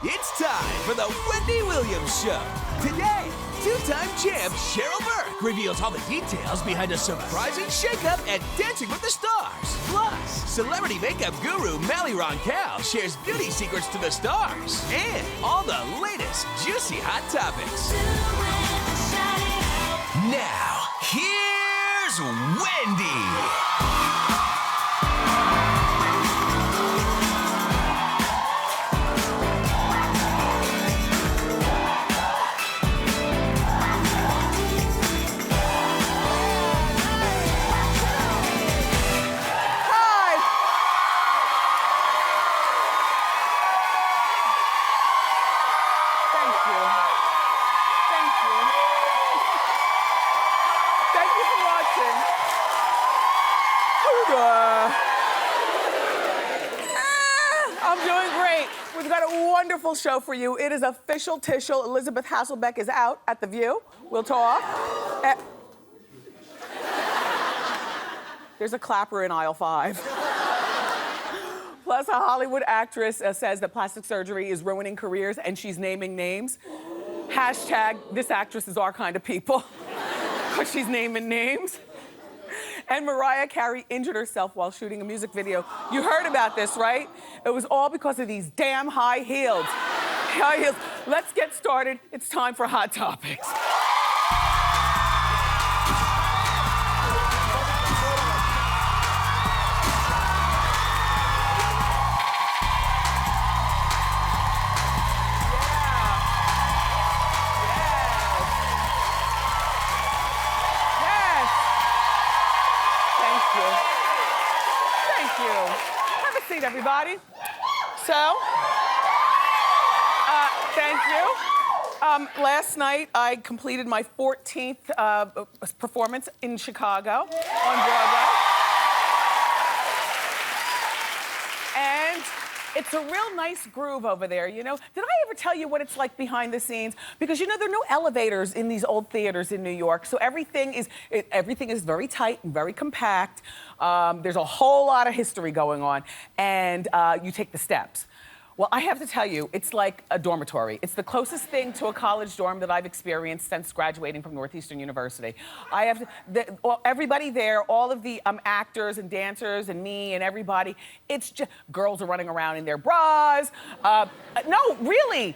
It's time for the Wendy Williams Show. Today, two-time champ Cheryl Burke reveals all the details behind a surprising shakeup at Dancing with the Stars. Plus, celebrity makeup guru Mally Roncal shares beauty secrets to the stars. And all the latest juicy hot topics. Now, here's Wendy. I'm doing great. We've got a wonderful show for you. It is official tishel. Elisabeth Hasselbeck is out at The View. We'll talk. There's a clapper in aisle 5. Plus, a Hollywood actress says that plastic surgery is ruining careers and she's naming names. Hashtag, this actress is our kind of people. Because she's naming names. And Mariah Carey injured herself while shooting a music video. You heard about this, right? It was all because of these damn high heels. High heels. Let's get started. It's time for Hot Topics. Everybody. So, thank you. Last night, I completed my 14th performance in Chicago on Broadway. And it's a real nice groove over there, you know? Did I ever tell you what it's like behind the scenes? Because, you know, there are no elevators in these old theaters in New York, so everything is very tight and very compact. There's a whole lot of history going on, and you take the steps. Well, I have to tell you, it's like a dormitory. It's the closest thing to a college dorm that I've experienced since graduating from Northeastern University. I have everybody there, all of the actors and dancers and me and everybody, it's just, girls are running around in their bras. No, really.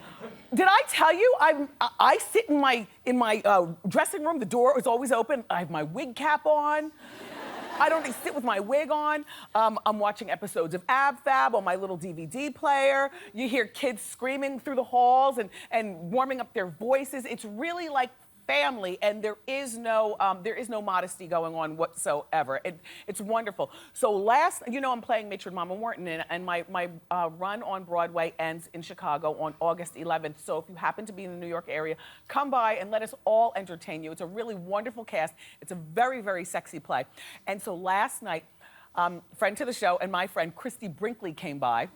Did I tell you, I sit in my dressing room, the door is always open, I have my wig cap on. I don't sit with my wig on. I'm watching episodes of Ab Fab on my little DVD player. You hear kids screaming through the halls and warming up their voices. It's really like family, and there is no modesty going on whatsoever. It's wonderful. So I'm playing Matron Mama Morton, and my run on Broadway ends in Chicago on August 11th. So if you happen to be in the New York area, come by and let us all entertain you. It's a really wonderful cast. It's a very, very sexy play. And so last night, friend to the show and my friend Christy Brinkley came by.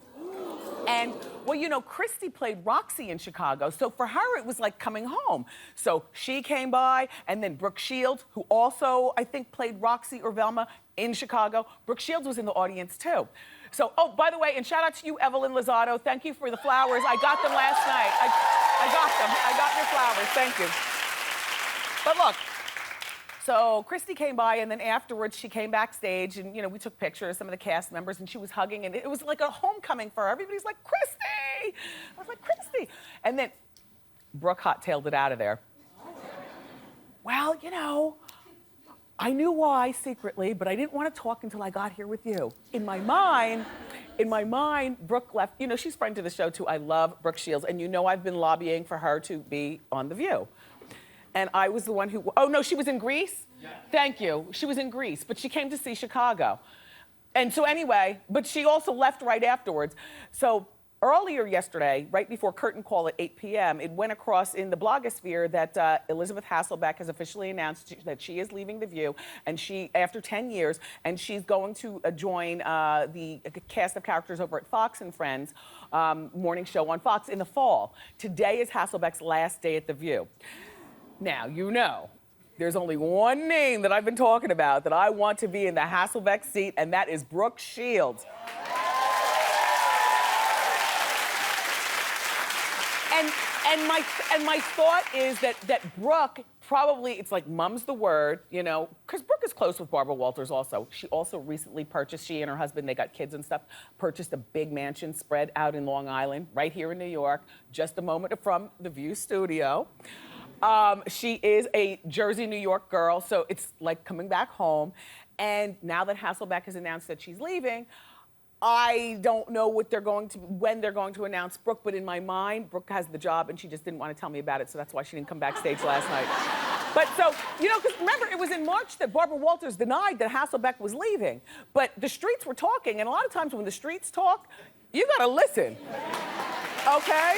And, well, you know, Christy played Roxy in Chicago, so for her, it was like coming home. So she came by, and then Brooke Shields, who also, I think, played Roxy or Velma in Chicago. Brooke Shields was in the audience, too. So, oh, by the way, and shout out to you, Evelyn Lozado. Thank you for the flowers. I got them last night. I got them. I got your flowers. Thank you. But look. So Christy came by, and then afterwards she came backstage, and you know, we took pictures, some of the cast members, and she was hugging, and it was like a homecoming for her. Everybody's like, Christy! I was like, Christy! And then Brooke hot-tailed it out of there. Well, you know, I knew why secretly, but I didn't want to talk until I got here with you. In my mind, Brooke left. You know, she's friend to the show too. I love Brooke Shields, and you know I've been lobbying for her to be on The View. And I was the one who, oh no, she was in Greece? Yeah. Thank you. She was in Greece, but she came to see Chicago. And so anyway, but she also left right afterwards. So earlier yesterday, right before curtain call at 8 p.m., it went across in the blogosphere that Elisabeth Hasselbeck has officially announced that she is leaving The View, and after 10 years, and she's going to join the cast of characters over at Fox and Friends morning show on Fox in the fall. Today is Hasselbeck's last day at The View. Now, you know, there's only one name that I've been talking about that I want to be in the Hasselbeck seat, and that is Brooke Shields. And my thought is that Brooke probably, it's like mum's the word, you know, because Brooke is close with Barbara Walters also. She also recently purchased, she and her husband, they got kids and stuff, purchased a big mansion spread out in Long Island, right here in New York, just a moment from the View studio. She is a Jersey, New York girl, so it's like coming back home. And now that Hasselback has announced that she's leaving, I don't know when they're going to announce Brooke, but in my mind, Brooke has the job and she just didn't want to tell me about it, so that's why she didn't come backstage last night. But so, you know, because remember, it was in March that Barbara Walters denied that Hasselbeck was leaving. But the streets were talking, and a lot of times when the streets talk, you gotta listen, okay?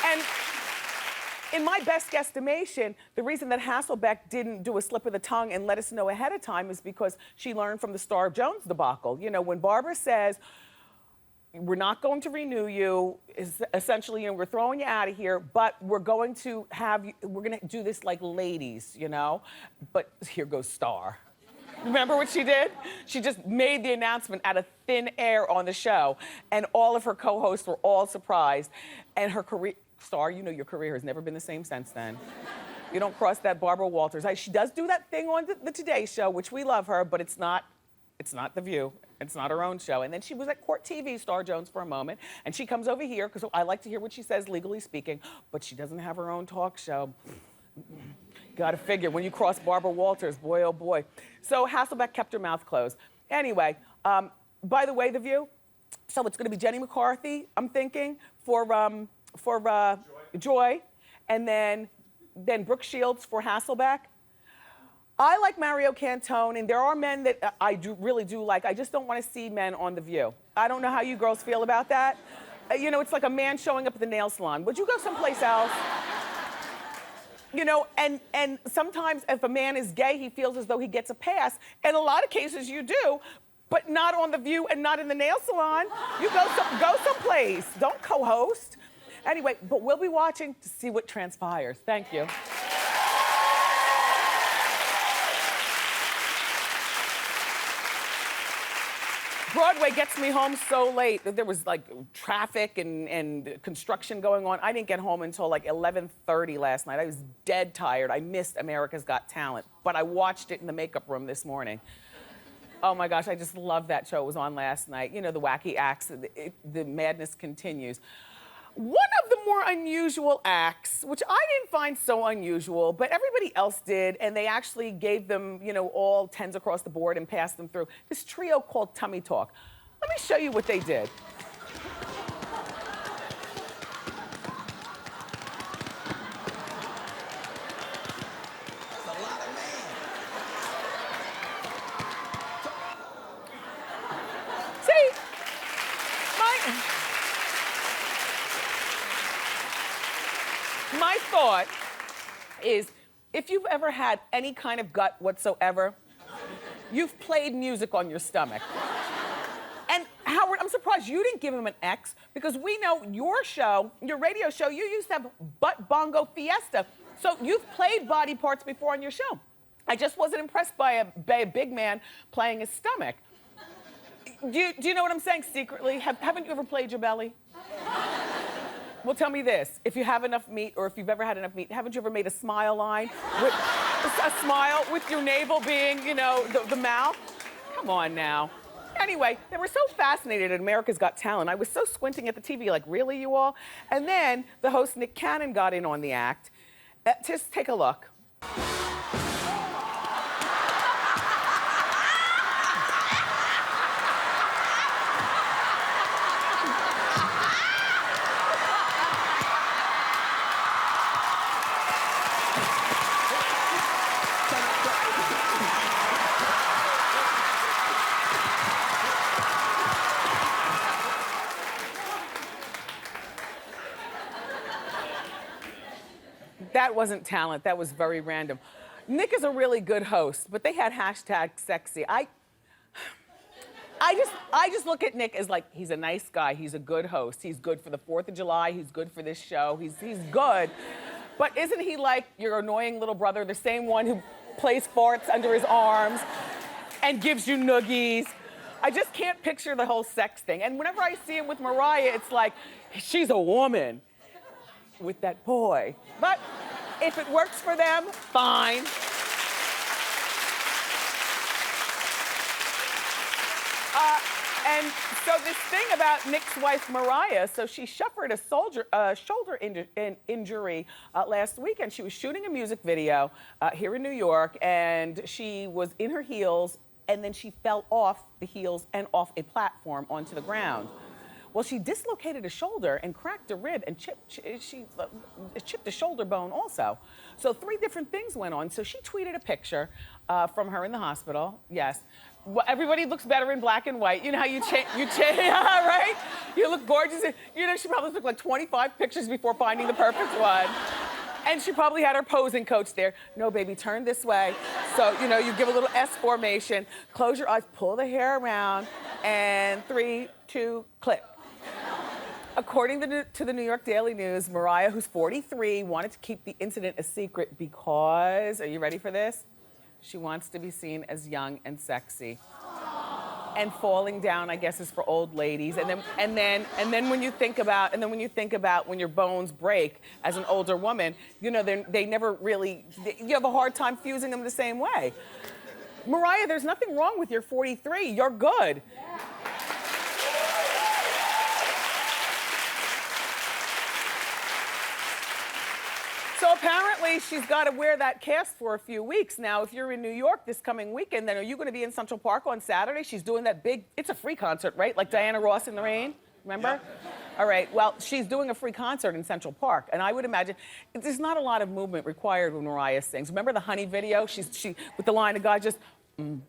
And in my best guesstimation, the reason that Hasselbeck didn't do a slip of the tongue and let us know ahead of time is because she learned from the Star of Jones debacle. You know, when Barbara says, we're not going to renew you, is essentially, you know, we're throwing you out of here, but we're going to do this like ladies, you know? But here goes Star. Remember what she did? She just made the announcement out of thin air on the show, and all of her co-hosts were all surprised. And her career, Star, you know your career has never been the same since then. You don't cross that Barbara Walters. She does do that thing on the Today Show, which we love her, but it's not The View. It's not her own show. And then she was at Court TV, Star Jones, for a moment, and she comes over here, because I like to hear what she says, legally speaking, but she doesn't have her own talk show. Gotta figure, when you cross Barbara Walters, boy, oh boy. So Hasselbeck kept her mouth closed. Anyway, by the way, The View, so it's gonna be Jenny McCarthy, I'm thinking, for Joy, and then Brooke Shields for Hasselbeck. I like Mario Cantone, and there are men that I really do like. I just don't want to see men on The View. I don't know how you girls feel about that. You know, it's like a man showing up at the nail salon. Would you go someplace else? You know, and sometimes if a man is gay, he feels as though he gets a pass. In a lot of cases, you do, but not on The View and not in the nail salon. You go someplace. Don't co-host. Anyway, but we'll be watching to see what transpires. Thank you. Broadway gets me home so late. There was like traffic and construction going on. I didn't get home until like 11:30 last night. I was dead tired. I missed America's Got Talent, but I watched it in the makeup room this morning. Oh my gosh, I just love that show. It was on last night. You know, the wacky acts, the madness continues. One of the more unusual acts, which I didn't find so unusual, but everybody else did, and they actually gave them, you know, all 10s across the board and passed them through. This trio called Tummy Talk. Let me show you what they did. My thought is, if you've ever had any kind of gut whatsoever, you've played music on your stomach. And Howard, I'm surprised you didn't give him an X, because we know your show, your radio show, you used to have Butt Bongo Fiesta. So you've played body parts before on your show. I just wasn't impressed by a big man playing his stomach. Do you know what I'm saying secretly? Haven't you ever played your belly? Well, tell me this, if you have enough meat, or if you've ever had enough meat, haven't you ever made a smile line? With a smile with your navel being, you know, the mouth? Come on now. Anyway, they were so fascinated at America's Got Talent. I was so squinting at the TV, like, really, you all? And then the host, Nick Cannon, got in on the act. Just take a look. That wasn't talent, that was very random. Nick is a really good host, but they had #sexy. I just look at Nick as like, he's a nice guy, he's a good host, he's good for the 4th of July, he's good for this show, he's good. But isn't he like your annoying little brother, the same one who plays farts under his arms and gives you noogies? I just can't picture the whole sex thing. And whenever I see him with Mariah, it's like, she's a woman with that boy. But if it works for them, fine. And so this thing about Nick's wife, Mariah, so she suffered a shoulder injury last weekend. She was shooting a music video here in New York, and she was in her heels, and then she fell off the heels and off a platform onto the ground. Well, she dislocated a shoulder and cracked a rib and chipped a shoulder bone also. So 3 different things went on. So she tweeted a picture from her in the hospital. Yes. Well, everybody looks better in black and white. You know how you change, right? You look gorgeous. You know, she probably took like 25 pictures before finding the perfect one. And she probably had her posing coach there. No, baby, turn this way. So, you know, you give a little S formation, close your eyes, pull the hair around, and 3, 2, clip. According to the New York Daily News, Mariah, who's 43, wanted to keep the incident a secret because, are you ready for this? She wants to be seen as young and sexy. And falling down, I guess, is for old ladies. And then when you think about when your bones break as an older woman, you know, they never really, you have a hard time fusing them the same way. Mariah, there's nothing wrong with your 43. You're good. So apparently she's got to wear that cast for a few weeks. Now, if you're in New York this coming weekend, then are you going to be in Central Park on Saturday? She's doing that big, it's a free concert, right? Like Diana Ross in the Rain, remember? Yeah. All right, well, she's doing a free concert in Central Park. And I would imagine, there's not a lot of movement required when Mariah sings. Remember the Honey video? She with the line of God just, nothing.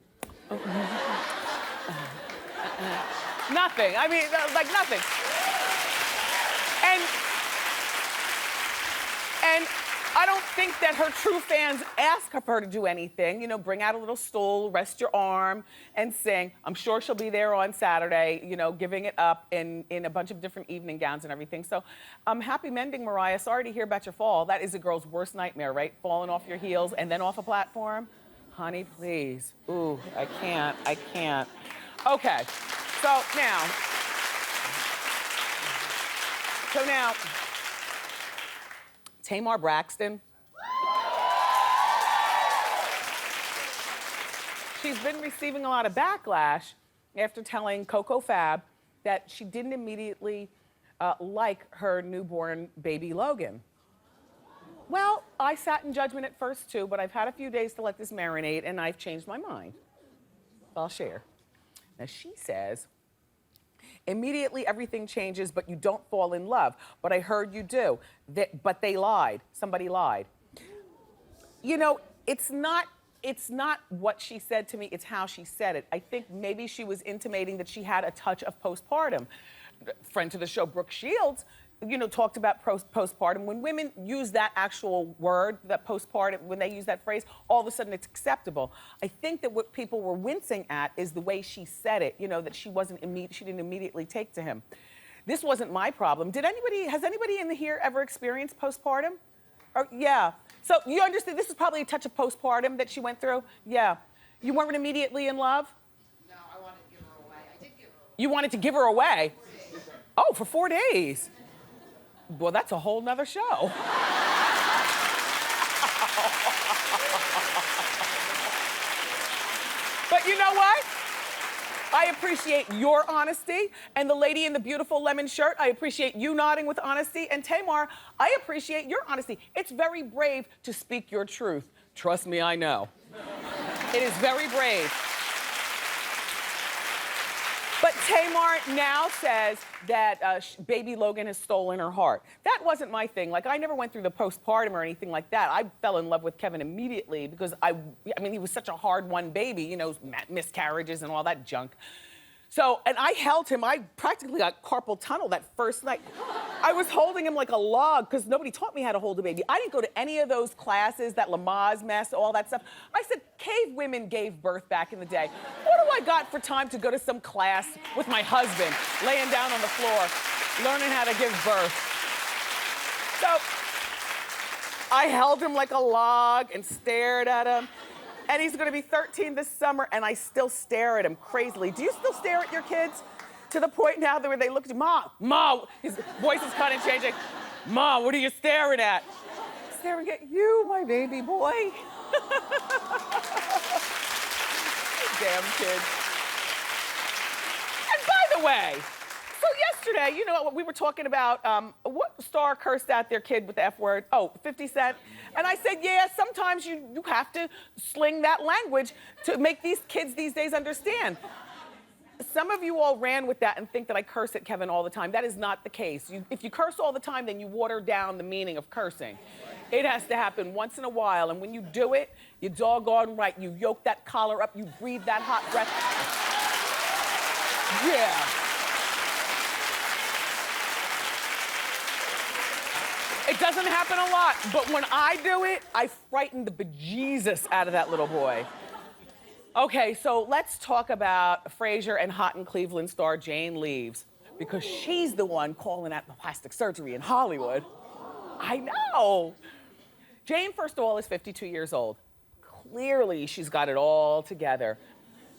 I mean, like nothing. And I don't think that her true fans ask her to do anything. You know, bring out a little stool, rest your arm, and sing. I'm sure she'll be there on Saturday, you know, giving it up in a bunch of different evening gowns and everything. So happy mending, Mariah. Sorry to hear about your fall. That is a girl's worst nightmare, right? Falling off your heels and then off a platform. Honey, please. Ooh, I can't. Okay, so now, Tamar Braxton. She's been receiving a lot of backlash after telling Coco Fab that she didn't immediately like her newborn baby Logan. Well, I sat in judgment at first too, but I've had a few days to let this marinate and I've changed my mind. I'll share. Now she says, immediately everything changes, but you don't fall in love. But I heard you do. But they lied. Somebody lied. You know, it's not what she said to me, it's how she said it. I think maybe she was intimating that she had a touch of postpartum. Friend to the show, Brooke Shields, you know, talked about postpartum. When women use that actual word, that postpartum, when they use that phrase, all of a sudden it's acceptable. I think that what people were wincing at is the way she said it, you know, that she didn't immediately take to him. This wasn't my problem. Has anybody in here ever experienced postpartum? Or, yeah. So you understand this is probably a touch of postpartum that she went through? Yeah. You weren't immediately in love? No, I wanted to give her away. I did give her away. You wanted to give her away? Oh, for 4 days. Well, that's a whole nother show. But you know what? I appreciate your honesty. And the lady in the beautiful lemon shirt, I appreciate you nodding with honesty. And Tamar, I appreciate your honesty. It's very brave to speak your truth. Trust me, I know. It is very brave. But Tamar now says that baby Logan has stolen her heart. That wasn't my thing. Like, I never went through the postpartum or anything like that. I fell in love with Kevin immediately because I mean, he was such a hard-won baby, you know, miscarriages and all that junk. So, and I held him. I practically got carpal tunnel that first night. I was holding him like a log because nobody taught me how to hold a baby. I didn't go to any of those classes, that Lamaze mess, all that stuff. I said, cave women gave birth back in the day. What do I got for time to go to some class with my husband, laying down on the floor, learning how to give birth? So I held him like a log and stared at him. And he's gonna be 13 this summer, and I still stare at him crazily. Do you still stare at your kids? To the point now where they look at you, Ma, his voice is kind of changing. Ma, what are you staring at? Staring at you, my baby boy. Damn kids. And by the way, so yesterday, you know, we were talking about what star cursed out their kid with the F word? Oh, 50 Cent. And I said, yeah, sometimes you have to sling that language to make these kids these days understand. Some of you all ran with that and think that I curse at Kevin all the time. That is not the case. If you curse all the time, then you water down the meaning of cursing. It has to happen once in a while, and when you do it, you're doggone right. You yoke that collar up, you breathe that hot breath. Yeah. It doesn't happen a lot, but when I do it, I frighten the bejesus out of that little boy. Okay, so let's talk about Frasier and Hot in Cleveland star Jane Leeves, because she's the one calling out the plastic surgery in Hollywood. I know. Jane, first of all, is 52 years old. Clearly, she's got it all together.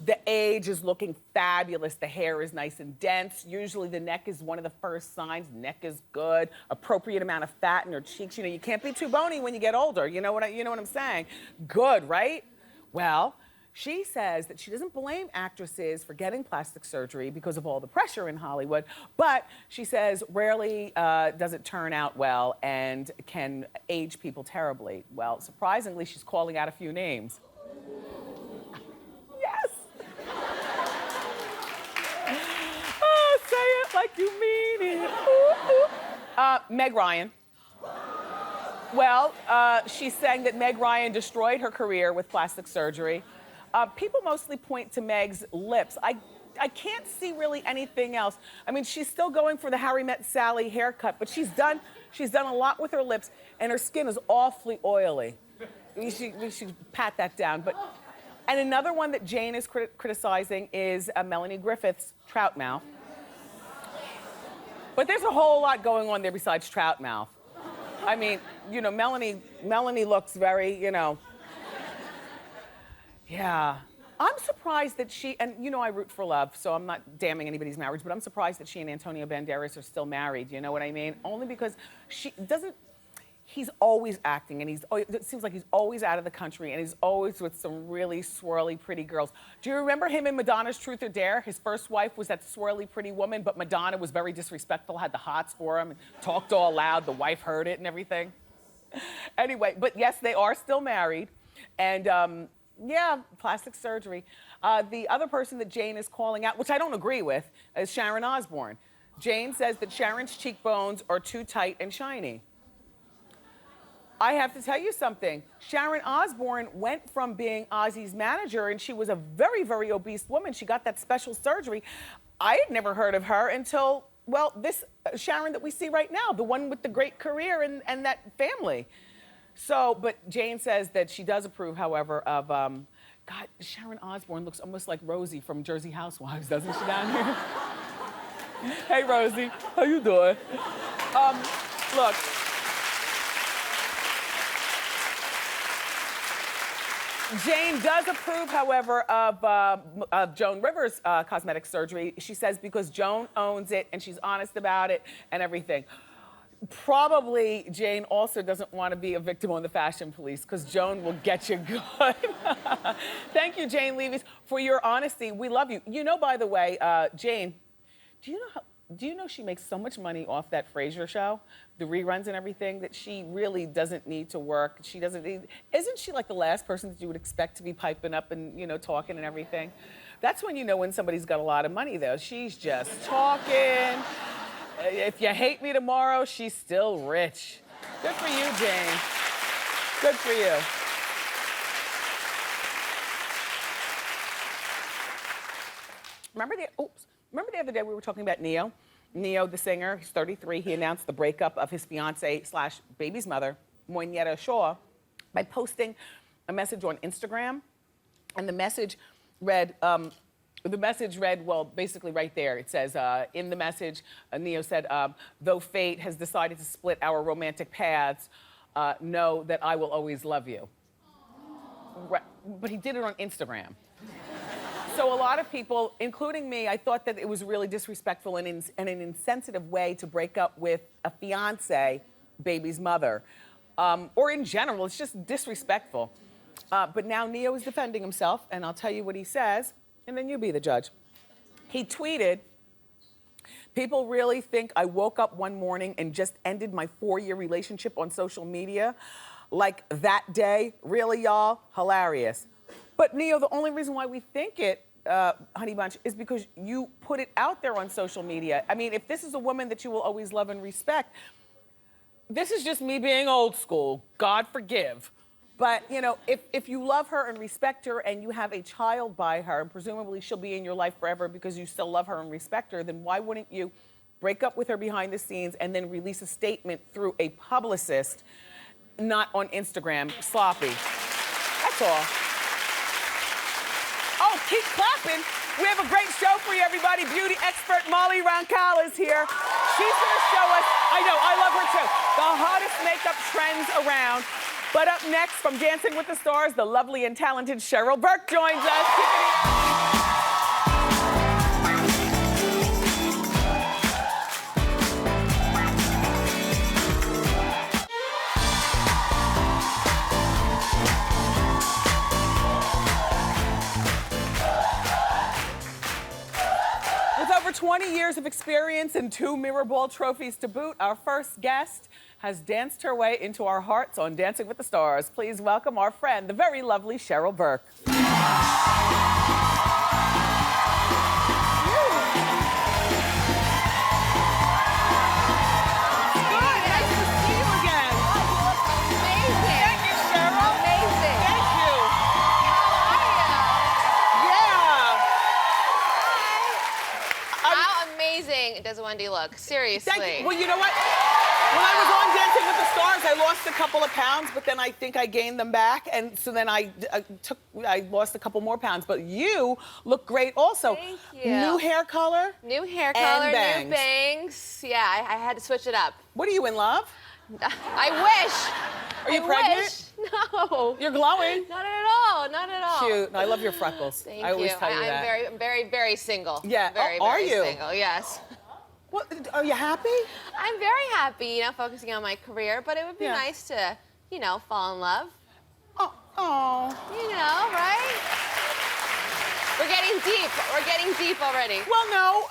The age is looking fabulous. The hair is nice and dense. Usually the neck is one of the first signs. Neck is good. Appropriate amount of fat in her cheeks. You know, you can't be too bony when you get older. You know what I'm saying? Good, right? Well, she says that she doesn't blame actresses for getting plastic surgery because of all the pressure in Hollywood, but she says rarely does it turn out well and can age people terribly. Well, surprisingly, she's calling out a few names. Yes. Oh, say it like you mean it. Ooh, ooh. Meg Ryan. Well, she's saying that Meg Ryan destroyed her career with plastic surgery. People mostly point to Meg's lips. I can't see really anything else. I mean, she's still going for the Harry Met Sally haircut, but she's done a lot with her lips, and her skin is awfully oily. We should pat that down. And another one that Jane is criticizing is Melanie Griffith's trout mouth. But there's a whole lot going on there besides trout mouth. I mean, you know, Melanie looks very, you know. Yeah. I'm surprised that she, and you know I root for love, so I'm not damning anybody's marriage, but I'm surprised that she and Antonio Banderas are still married, you know what I mean? Only because he's always acting, and it seems like he's always out of the country, and he's always with some really swirly, pretty girls. Do you remember him in Madonna's Truth or Dare? His first wife was that swirly, pretty woman, but Madonna was very disrespectful, had the hots for him, and talked all loud. The wife heard it and everything. Anyway, but yes, they are still married, and yeah, plastic surgery. The other person that Jane is calling out, which I don't agree with, is Sharon Osbourne. Jane says that Sharon's cheekbones are too tight and shiny. I have to tell you something. Sharon Osbourne went from being Ozzy's manager, and she was a very, very obese woman. She got that special surgery. I had never heard of her until, well, this Sharon that we see right now, the one with the great career and that family. So, but Jane says that she does approve, however, of, God, Sharon Osbourne looks almost like Rosie from Jersey Housewives, doesn't she, down here? Hey, Rosie, how you doing? Look. Jane does approve, however, of Joan Rivers' cosmetic surgery. She says because Joan owns it and she's honest about it and everything. Probably Jane also doesn't want to be a victim on the fashion police because Joan will get you good. Thank you, Jane Leeves, for your honesty. We love you. You know, by the way, Jane, do you know she makes so much money off that Frasier show, the reruns and everything, that she really doesn't need to work. She doesn't need, isn't she like the last person that you would expect to be piping up and, you know, talking and everything? That's when you know when somebody's got a lot of money, though. She's just talking. If you hate me tomorrow, she's still rich. Good for you, Jane. Good for you. Remember the other day we were talking about Neo? Neo, the singer, he's 33. He announced the breakup of his fiance/baby's mother, Moinetta Shaw, by posting a message on Instagram. And the message read, well, basically right there. It says, in the message, Neo said, though fate has decided to split our romantic paths, know that I will always love you. but he did it on Instagram. So a lot of people, including me, I thought that it was really disrespectful and an insensitive way to break up with a fiance, baby's mother. Or in general, it's just disrespectful. But now Neo is defending himself, and I'll tell you what he says, and then you be the judge. He tweeted, "People really think I woke up one morning and just ended my 4-year relationship on social media? Like that day? Really, y'all? Hilarious." But Neo, the only reason why we think it, Honey Bunch, is because you put it out there on social media. I mean, if this is a woman that you will always love and respect, this is just me being old school. God forgive. But, you know, if you love her and respect her and you have a child by her, and presumably she'll be in your life forever because you still love her and respect her, then why wouldn't you break up with her behind the scenes and then release a statement through a publicist, not on Instagram? Sloppy. That's all. Oh, keep clapping. We have a great show for you, everybody. Beauty expert Molly Roncal is here. She's gonna show us, I know, I love her too, the hottest makeup trends around. But up next, from Dancing with the Stars, the lovely and talented Cheryl Burke joins us. With over 20 years of experience and 2 Mirror Ball trophies to boot, our first guest has danced her way into our hearts on Dancing with the Stars. Please welcome our friend, the very lovely Cheryl Burke. Good. Nice to see you again. Oh, you look amazing. Thank you, Cheryl. Amazing. Thank you. How are you? How amazing does Wendy look? Seriously. Thank you. Well, you know what? When I was on Dancing with the Stars, I lost a couple of pounds, but then I think I gained them back, and so then I lost a couple more pounds. But you look great also. Thank you. New hair color. New hair color, bangs. new bangs. Yeah, I had to switch it up. What are you, in love? I wish. Are you I pregnant? Wish. No. You're glowing. Not at all. Not at all. Cute. I love your freckles. Thank I always you. tell you that. I'm very, very single. Yeah. Very, Oh, are very you? single. Yes. What, are you happy? I'm very happy, you know, focusing on my career, but it would be nice to, you know, fall in love. Oh. You know, right? We're getting deep. We're getting deep already. Well, no.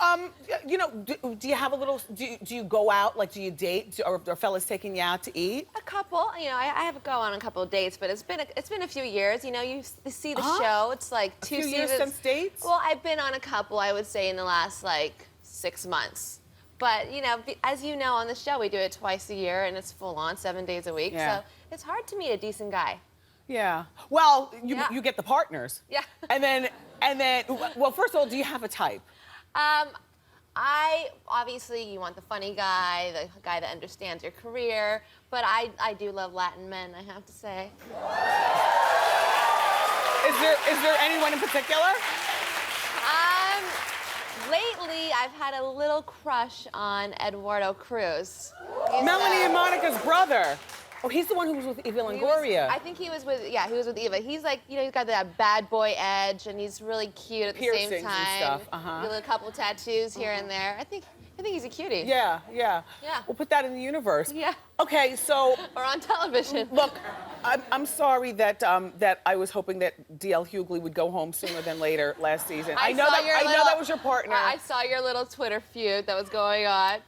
You know, do you have a little? Do you go out? Like, do you date? Or are fellas taking you out to eat? A couple. You know, I have to go on a couple of dates, but it's been a few years. You know, you see the show. It's like 2 few seasons. years since dates? Well, I've been on a couple. I would say in the last like 6 months. But, you know, as you know on the show, we do it twice a year, and it's full on 7 days a week. Yeah. So it's hard to meet a decent guy. Yeah. Well, you Yeah. get the partners. Yeah. And then, well, first of all, do you have a type? Obviously, you want the funny guy, the guy that understands your career, but I do love Latin men, I have to say. Is there anyone in particular? Lately, I've had a little crush on Eduardo Cruz. Melanie and Monica's brother. Oh, he's the one who was with Eva Longoria. I think he was with Eva. He's like, you know, he's got that bad boy edge, and he's really cute at the same Piercings time. and stuff, A couple of tattoos here and there. I think he's a cutie. Yeah. Yeah. We'll put that in the universe. Yeah. Okay, so Or on television. look, I'm sorry that I was hoping that D.L. Hughley would go home sooner than later last season. I know that was your partner. I saw your little Twitter feud that was going on.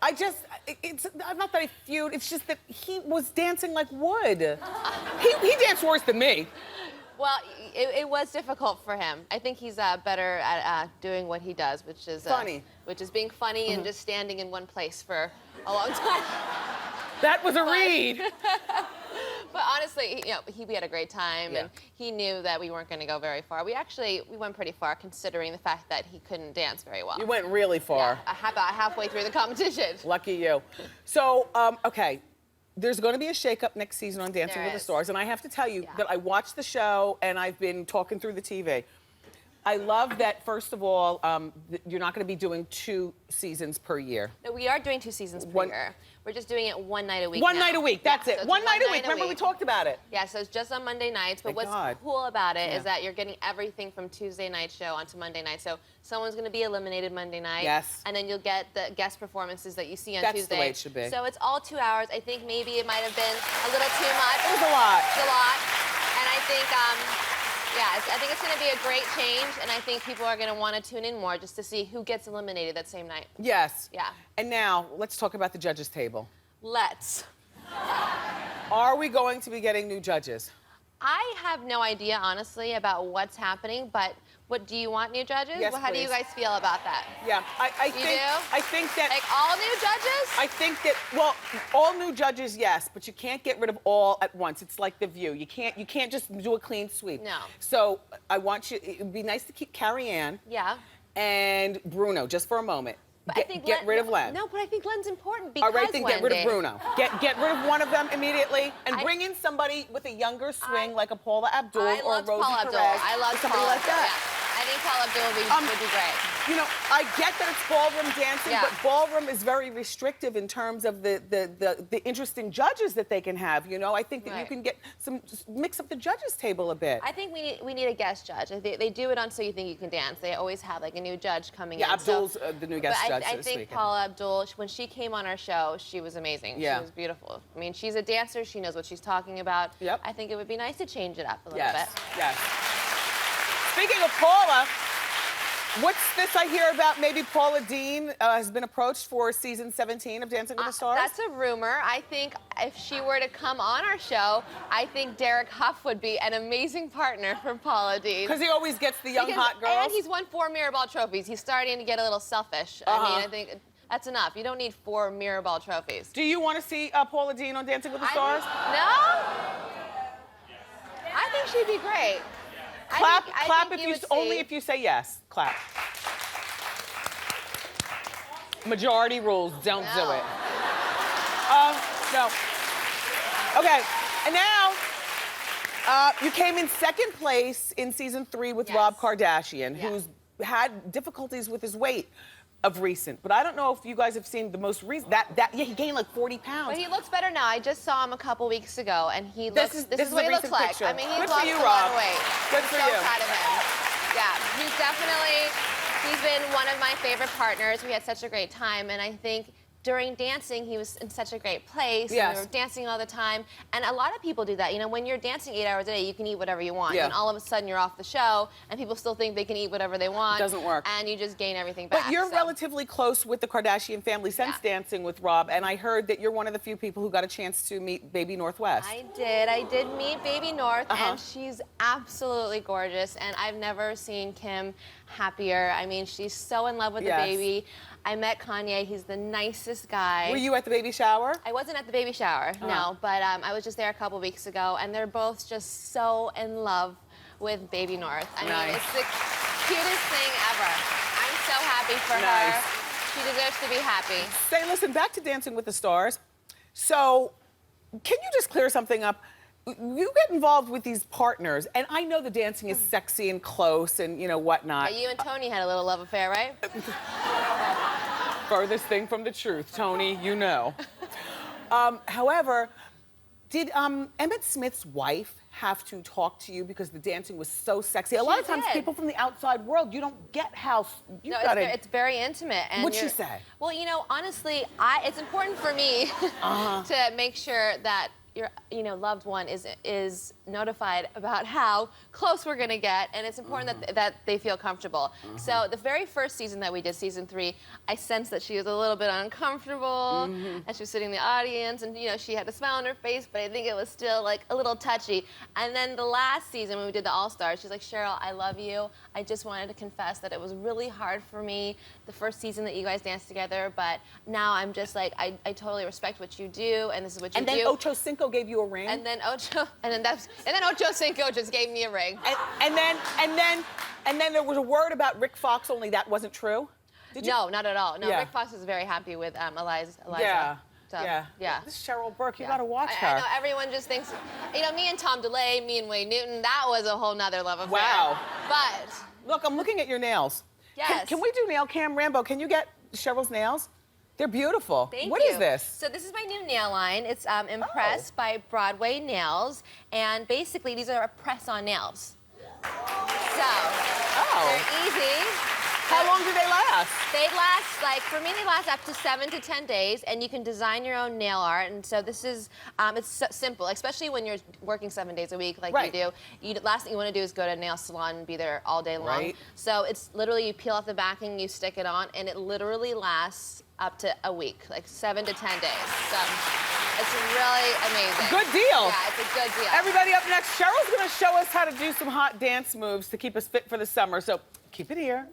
It's not that I feud. It's just that he was dancing like wood. He danced worse than me. Well, it was difficult for him. I think he's better at doing what he does, which is funny. Which is being funny and just standing in one place for a long time. That was a read. But honestly, you know, we had a great time, and he knew that we weren't going to go very far. We went pretty far, considering the fact that he couldn't dance very well. You went really far. Yeah, about halfway through the competition. Lucky you. So, okay. There's going to be a shakeup next season on Dancing with the Stars, and I have to tell you that I watched the show and I've been talking through the TV. I love that, first of all, you're not going to be doing 2 seasons per year. No, we are doing 2 seasons per year. We're just doing it one night a week. One now. night a week, that's Yeah, it. so one night a week. Remember we talked about it. Yeah, so it's just on Monday nights. But Thank what's God. cool about it is that you're getting everything from Tuesday night show onto Monday night. So someone's going to be eliminated Monday night. Yes. And then you'll get the guest performances that you see on That's Tuesday. the way it should be. So it's all 2 hours. I think maybe it might have been a little too much. It was a lot. It's a lot. And I think, I think it's going to be a great change. And I think people are going to want to tune in more just to see who gets eliminated that same night. Yes. Yeah. And now, let's talk about the judges' table. Let's. Are we going to be getting new judges? I have no idea, honestly, about what's happening, but what do you want new judges? Yes, How do you please. guys feel about that? Yeah, I do? think that... Like all new judges? I think that, well, all new judges, yes, but you can't get rid of all at once. It's like The View. You can't just do a clean sweep. No. So I want you, it would be nice to keep Carrie Ann Yeah. and Bruno, just for a moment. But I think get rid of Len. No, but I think Len's important because All right, then get rid of Wendy. Bruno. Get rid of one of them immediately and I- bring in somebody with a younger swing like a Paula Abdul I or a loved Rosie Paula Perez. Abdul. I love or somebody Paula like that. Abdul, yeah. I think Paula Abdul would be great. You know, I get that it's ballroom dancing, Yeah. but ballroom is very restrictive in terms of the interesting judges that they can have. You know, I think that you Right. can get mix up the judges table a bit. I think we need a guest judge. They do it on So You Think You Can Dance. They always have like a new judge coming in. Abdul's the new guest judge I this think weekend. Paula Abdul, when she came on our show, she was amazing. Yeah. She was beautiful. I mean, she's a dancer. She knows what she's talking about. Yep. I think it would be nice to change it up a little Yes, bit. yes. Speaking of Paula, what's this I hear about maybe Paula Dean has been approached for season 17 of Dancing with the Stars? That's a rumor. I think if she were to come on our show, I think Derek Huff would be an amazing partner for Paula Dean. Because he always gets the young hot girls. And he's won 4 Mirrorball trophies. He's starting to get a little selfish. I mean, I think that's enough. You don't need 4 Mirrorball trophies. Do you want to see Paula Dean on Dancing with the Stars? No? I think she'd be great. Clap, I clap think if would only see. if you say yes. Clap. Majority rules, don't do No. it. No. Okay, and now you came in second place in season 3 with Yes. Rob Kardashian, Yeah. who's had difficulties with his weight of recent. But I don't know if you guys have seen the most recent. Yeah, he gained like 40 pounds. But he looks better now. I just saw him a couple weeks ago, and he This looks. is- This this is is what a he looks recent like. picture. I mean, he's Good for lost you, a lot of Rob. weight. Good for so you. proud of him. Yeah, he's definitely. He's been one of my favorite partners. We had such a great time, and I think during dancing, he was in such a great place. Yes. And we were dancing all the time. And a lot of people do that. You know, when you're dancing 8 hours a day, you can eat whatever you want. Yeah. And all of a sudden, you're off the show, and people still think they can eat whatever they want. Doesn't work. And you just gain everything back. But you're so. relatively close with the Kardashian family since Yeah. Dancing with Rob, and I heard that you're one of the few people who got a chance to meet Baby Northwest. I did meet Baby North, Uh-huh. and she's absolutely gorgeous, and I've never seen Kim happier. I mean, she's so in love with Yes. the baby. I met Kanye. He's the nicest guy. Were you at the baby shower? I wasn't at the baby shower, Uh-huh. no, but I was just there a couple weeks ago, and they're both just so in love with Baby North. I Nice. mean, it's the cutest thing ever. I'm so happy for Nice. her. She deserves to be happy. Say, listen, back to Dancing with the Stars. So, can you just clear something up? You get involved with these partners, and I know the dancing is sexy and close and, you know, whatnot. You and Tony had a little love affair, right? Furthest thing from the truth, Tony, you know. However, did Emmett Smith's wife have to talk to you because the dancing was so sexy? A lot of times did. people from the outside world, you don't get how you No, got it's very intimate. And What'd she you're- say? Well, you know, honestly, it's important for me to make sure that your loved one is notified about how close we're gonna get, and it's important that they feel comfortable. So the very first season that we did, season 3, I sensed that she was a little bit uncomfortable, and she was sitting in the audience, and she had a smile on her face, but I think it was still like a little touchy. And then the last season when we did the All Stars, she's like, Cheryl, I love you. I just wanted to confess that it was really hard for me the first season that you guys danced together, but now I'm just like, I totally respect what you do, and this is what you And do. then Ocho Cinco gave you a ring? And then Ocho Cinco just gave me a ring. And then there was a word about Rick Fox, only that wasn't true? Did you? No, not at all. No, Yeah. Rick Fox was very happy with Eliza. Yeah. So, yeah. yeah. This is Cheryl Burke. You Yeah. gotta watch her. I know, everyone just thinks, me and Tom DeLay, me and Wayne Newton, that was a whole nother love affair. Wow. But Look, I'm looking at your nails. Yes. Can we do nail cam? Rambo, can you get Cheryl's nails? They're beautiful. Thank you. What is this? So this is my new nail line. It's Impressed by Broadway Nails. And basically, these are press-on nails. So, they're easy. How long do they last? They last, like, for me, they last up to 7 to 10 days, and you can design your own nail art. And so this is, it's so simple, especially when you're working 7 days a week like you do. Last thing you want to do is go to a nail salon and be there all day long. Right. So it's literally, you peel off the backing, you stick it on, and it literally lasts up to a week, like 7 to 10 days. So it's really amazing. Good deal. Yeah, it's a good deal. Everybody up next, Cheryl's gonna show us how to do some hot dance moves to keep us fit for the summer. So keep it here.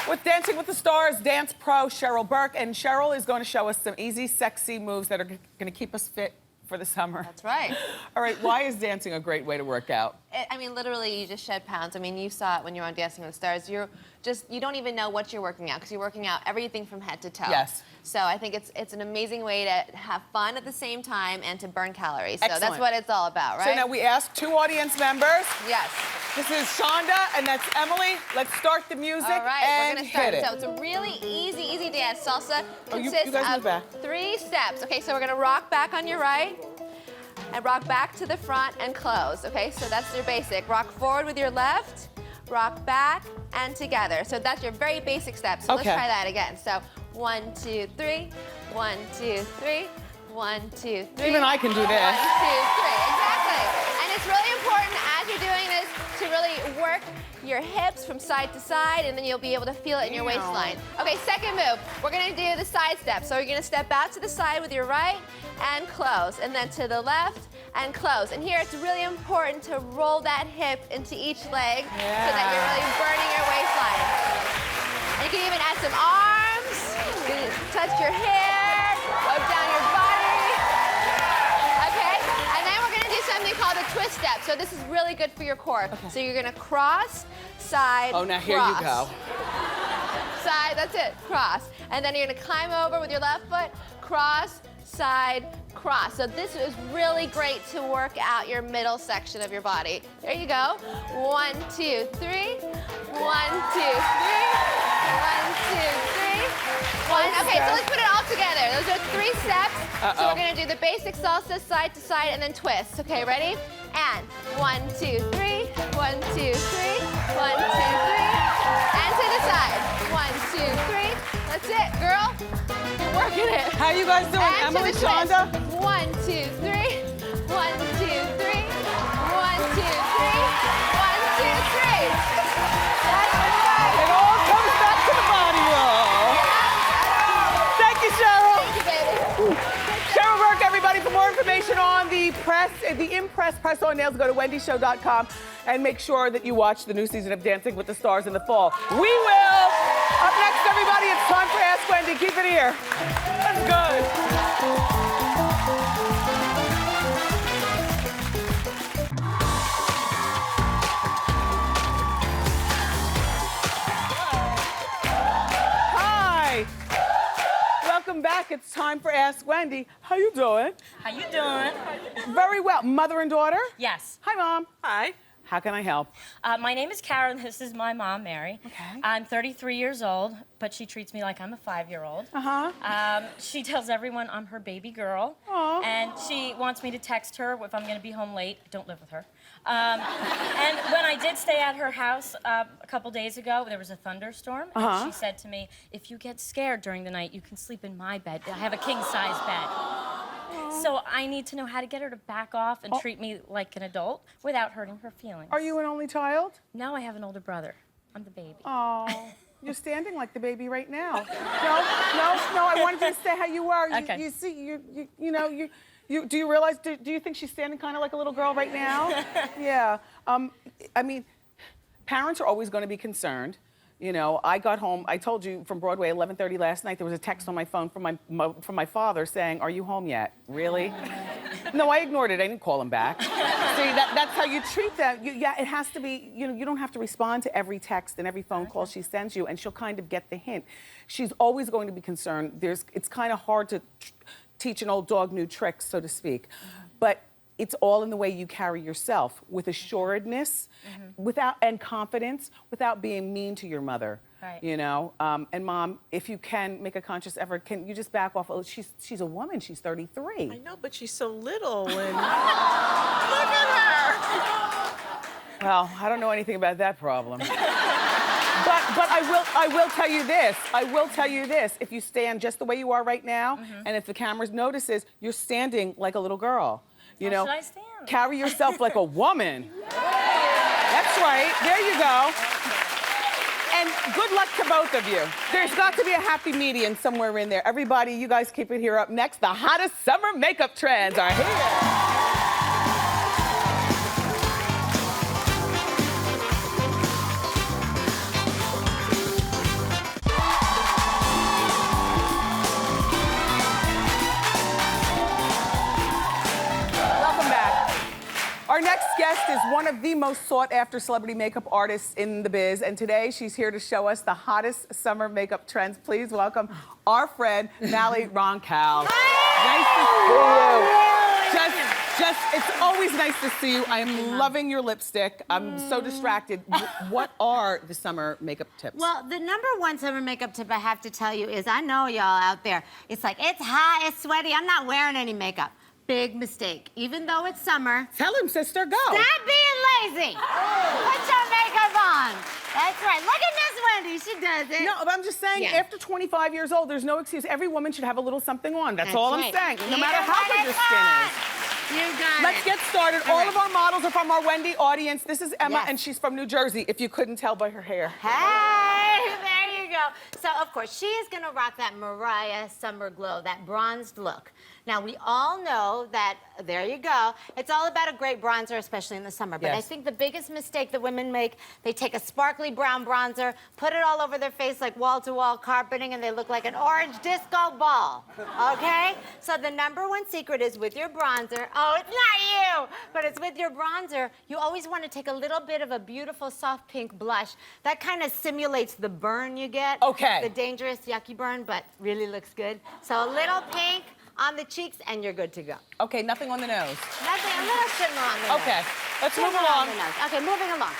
With Dancing with the Stars dance pro Cheryl Burke, and Cheryl is going to show us some easy, sexy moves that are going to keep us fit for the summer. That's right. All right, why is dancing a great way to work out? I mean, literally, you just shed pounds. I mean, you saw it when you were on Dancing with the Stars. You don't even know what you're working out because you're working out everything from head to toe. Yes. So I think it's an amazing way to have fun at the same time and to burn calories. So Excellent. that's what it's all about, right? So now we asked 2 audience members. Yes. This is Shonda, and that's Emily. Let's start the music All right, and we're gonna start. hit it. So it's a really easy dance. Salsa you consists guys move of back. 3 steps. Okay, so we're gonna rock back on your right, and rock back to the front and close. Okay, so that's your basic. Rock forward with your left, rock back and together. So that's your very basic steps. So let's try that again. So 1, 2, 3, 1, 2, 3, 1, 2, 3. Even I can do this. 1, 2, 3. Exactly. And it's really important as you're doing this to really work your hips from side to side, and then you'll be able to feel it in your waistline. Okay, second move. We're gonna do the side step. So you're gonna step out to the side with your right and close, and then to the left and close. And here it's really important to roll that hip into each leg so that you're really burning your waistline. And you can even add some arms, you can touch your hair, go down your body. Okay, and then we're gonna do something called a twist step. So this is really good for your core. So you're gonna cross, side, Oh, now here cross. you go. Side, that's it, cross. And then you're gonna climb over with your left foot, cross, side, cross. So this is really great to work out your middle section of your body. There you go. 1, 2, 3. 1, 2, 3. 1, 2, 3. 1. Okay, so let's put it all together. Those are 3 steps. So we're gonna do the basic salsa, side to side, and then twist. Okay, ready? And 1, 2, 3. 1, 2, 3. 1, 2, 3. And to the side. 1, 2, 3. That's it, girl. You're working it. How you guys doing, And Emily, to the twist. Shonda? 1, 2, 3. 1, 2, 3. 1, 2, 3. 1, 2, 3. That's right. It all comes back to the body roll. Thank you, Cheryl. Thank you, baby. Cheryl Burke, everybody. For more information on the Impress press-on nails, go to wendyshow.com and make sure that you watch the new season of Dancing with the Stars in the fall. We will. Up next, everybody, it's time for Ask Wendy. Keep it here. That's good. Hi. Welcome back. It's time for Ask Wendy. How you doing? How you doing? Very well. Mother and daughter? Yes. Hi, Mom. Hi. How can I help? My name is Karen. This is my mom, Mary. Okay. I'm 33 years old, but she treats me like I'm a 5-year-old. Uh-huh. She tells everyone I'm her baby girl. Aw. And she wants me to text her if I'm going to be home late. I don't live with her. And when I did stay at her house a couple days ago, there was a thunderstorm. And she said to me, if you get scared during the night, you can sleep in my bed. I have a king-size bed. So I need to know how to get her to back off and treat me like an adult without hurting her feelings. Are you an only child? No, I have an older brother. I'm the baby. Oh, you're standing like the baby right now. No, I wanted you to say how you are. Okay. You see, do you realize, do you think she's standing kind of like a little girl right now? Yeah. I mean, parents are always going to be concerned. You know, I got home, I told you from Broadway, 11:30 last night, there was a text on my phone from my father saying, are you home yet? Really? No, I ignored it. I didn't call him back. See, that's how you treat them. Yeah, it has to be, you don't have to respond to every text and every phone call she sends you, and she'll kind of get the hint. She's always going to be concerned. It's kind of hard to teach an old dog new tricks, so to speak. But it's all in the way you carry yourself, with assuredness, and confidence, without being mean to your mother. Right. You know, and Mom, if you can make a conscious effort, can you just back off? Oh, she's a woman. She's 33. I know, but she's so little, and look at her. Well, I don't know anything about that problem. But I will tell you this. I will tell you this. If you stand just the way you are right now, and if the camera notices, you're standing like a little girl. You know, should I stand? Carry yourself like a woman. That's right. There you go. And good luck to both of you. There's got to be a happy medium somewhere in there. Everybody, you guys keep it here. Up next, the hottest summer makeup trends are here. Our next guest is one of the most sought-after celebrity makeup artists in the biz, and today she's here to show us the hottest summer makeup trends. Please welcome our friend, Mally Roncal. Nice to see you. It's always nice to see you. I am loving your lipstick. I'm so distracted. What are the summer makeup tips? Well, the #1 summer makeup tip I have to tell you is, I know y'all out there, it's like, it's hot, it's sweaty, I'm not wearing any makeup. Big mistake. Even though it's summer. Tell him, sister, go. Stop being lazy. Put your makeup on. That's right. Look at Miss Wendy. She does it. No, but I'm just saying, after 25 years old, there's no excuse. Every woman should have a little something on. That's all I'm saying. No matter how good your skin is. You got it. Let's get started. All of our models are from our Wendy audience. This is Emma, and she's from New Jersey, if you couldn't tell by her hair. Hey, there you go. So, of course, she is going to rock that Mariah Summer Glow, that bronzed look. Now, we all know that, there you go, it's all about a great bronzer, especially in the summer. But I think the biggest mistake that women make, they take a sparkly brown bronzer, put it all over their face like wall-to-wall carpeting, and they look like an orange disco ball, okay? So the #1 secret is with your bronzer. Oh, it's not you, but it's with your bronzer. You always want to take a little bit of a beautiful soft pink blush. That kind of simulates the burn you get. Okay. The dangerous, yucky burn, but really looks good. So a little pink on the cheeks, and you're good to go. Okay, nothing on the nose. Nothing, a little shimmer on the nose. Okay, let's Shimmer move along. on the nose. Okay, moving along.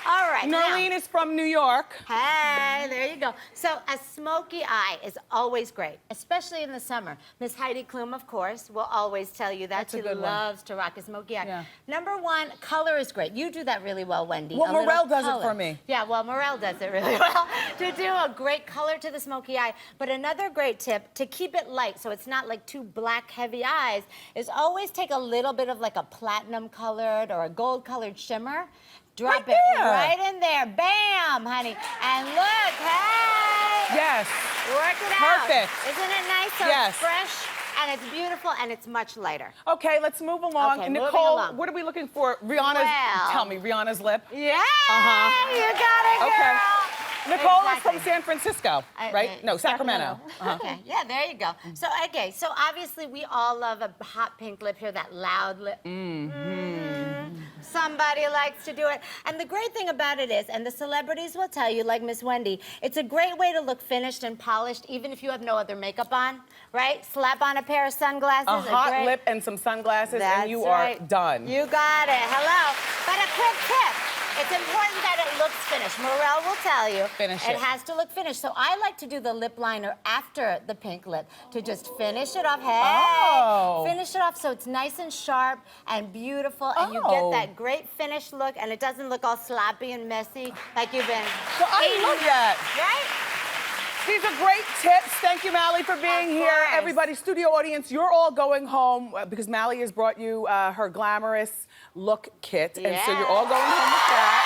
All right, Nerlene is from New York. Hey, there you go. So a smoky eye is always great, especially in the summer. Miss Heidi Klum, of course, will always tell you that. That's a she good one. loves to rock a smoky eye. Yeah. #1, color is great. You do that really well, Wendy. Well, A little Morel does it color. for me. Yeah, well, Morel does it really well. To do a great color to the smoky eye. But another great tip, to keep it light so it's not like two black, heavy eyes, is always take a little bit of like a platinum colored or a gold colored shimmer. Drop it right in there. Bam, honey. And look, hey. Yes. Work it out. Perfect. Isn't it nice? So Yes. it's fresh, and it's beautiful, and it's much lighter. Okay, let's move along. Okay, Nicole, moving along. what are we looking for? Rihanna's, Well. tell me, Rihanna's lip? Yeah, Uh-huh. you got it, girl. Okay. Nicole is Exactly. from San Francisco, right? No, Sacramento. Okay, yeah, there you go. So, okay, so obviously we all love a hot pink lip here, that loud lip. Somebody likes to do it. And the great thing about it is, and the celebrities will tell you, like Miss Wendy, it's a great way to look finished and polished, even if you have no other makeup on, right? Slap on a pair of sunglasses. A hot great... lip and some sunglasses, That's and you right. are done. You got it. Hello. But a quick tip. It's important that it looks finished. Morel will tell you. Finish it it. has to look finished. So I like to do the lip liner after the pink lip to just finish it off. Hey! Oh. Finish it off so it's nice and sharp and beautiful, and you get that great finished look, and it doesn't look all sloppy and messy like you've been So I eating love that. Right? These are great tips. Thank you, Mally, for being here. course. Everybody, studio audience, you're all going home because Mally has brought you her glamorous look kit. And so you're all going home with that.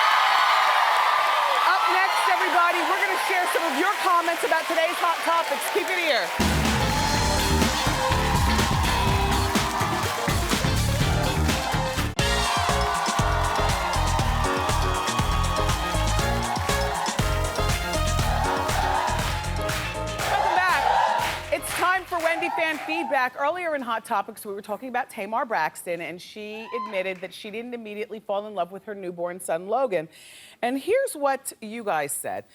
Up next, everybody, we're going to share some of your comments about today's hot topics. Keep it here. for Wendy fan feedback. Earlier in Hot Topics, we were talking about Tamar Braxton, and she admitted that she didn't immediately fall in love with her newborn son, Logan. And here's what you guys said.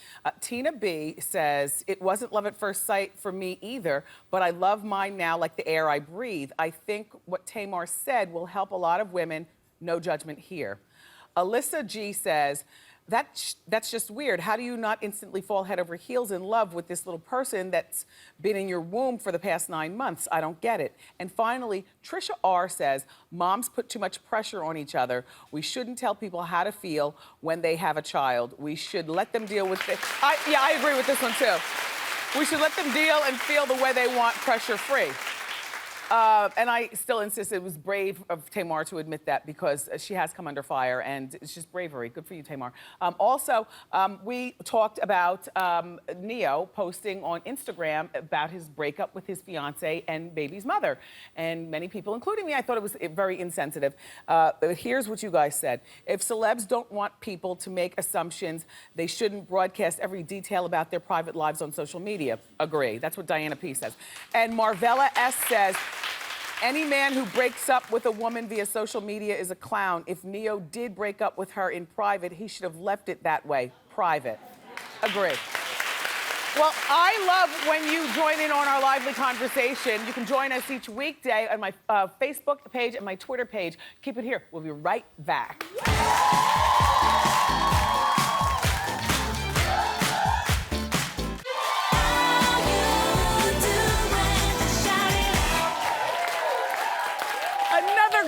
Tina B says, it wasn't love at first sight for me either, but I love mine now like the air I breathe. I think what Tamar said will help a lot of women. No judgment here. Alyssa G says, that's just weird. How do you not instantly fall head over heels in love with this little person that's been in your womb for the past 9 months? I don't get it. And finally, Trisha R says, moms put too much pressure on each other. We shouldn't tell people how to feel when they have a child. We should let them deal with it. I agree with this one too. We should let them deal and feel the way they want, pressure-free. And I still insist it was brave of Tamar to admit that, because she has come under fire, and it's just bravery. Good for you, Tamar. Also, we talked about Neo posting on Instagram about his breakup with his fiance and baby's mother. And many people, including me, I thought it was very insensitive. But here's what you guys said. If celebs don't want people to make assumptions, they shouldn't broadcast every detail about their private lives on social media. Agree. That's what Diana P says. And Marvella S says, any man who breaks up with a woman via social media is a clown. If Neo did break up with her in private, he should have left it that way, private. Agree. Well, I love when you join in on our lively conversation. You can join us each weekday on my Facebook page and my Twitter page. Keep it here. We'll be right back.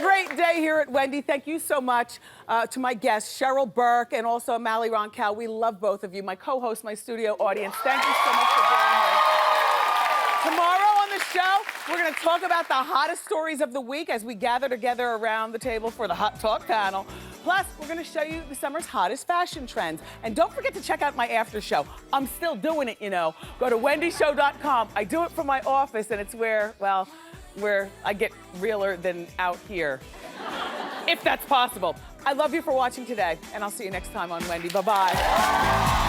Great day here at Wendy. Thank you so much to my guests, Cheryl Burke and also Mally Roncal. We love both of you. My co-host, my studio audience, thank you so much for being here. Tomorrow on the show, we're going to talk about the hottest stories of the week as we gather together around the table for the Hot Talk panel. Plus, we're going to show you the summer's hottest fashion trends. And don't forget to check out my after show. I'm still doing it, you know. Go to wendyshow.com. I do it from my office, and it's where, well, where I get realer than out here, if that's possible. I love you for watching today, and I'll see you next time on Wendy. Bye-bye.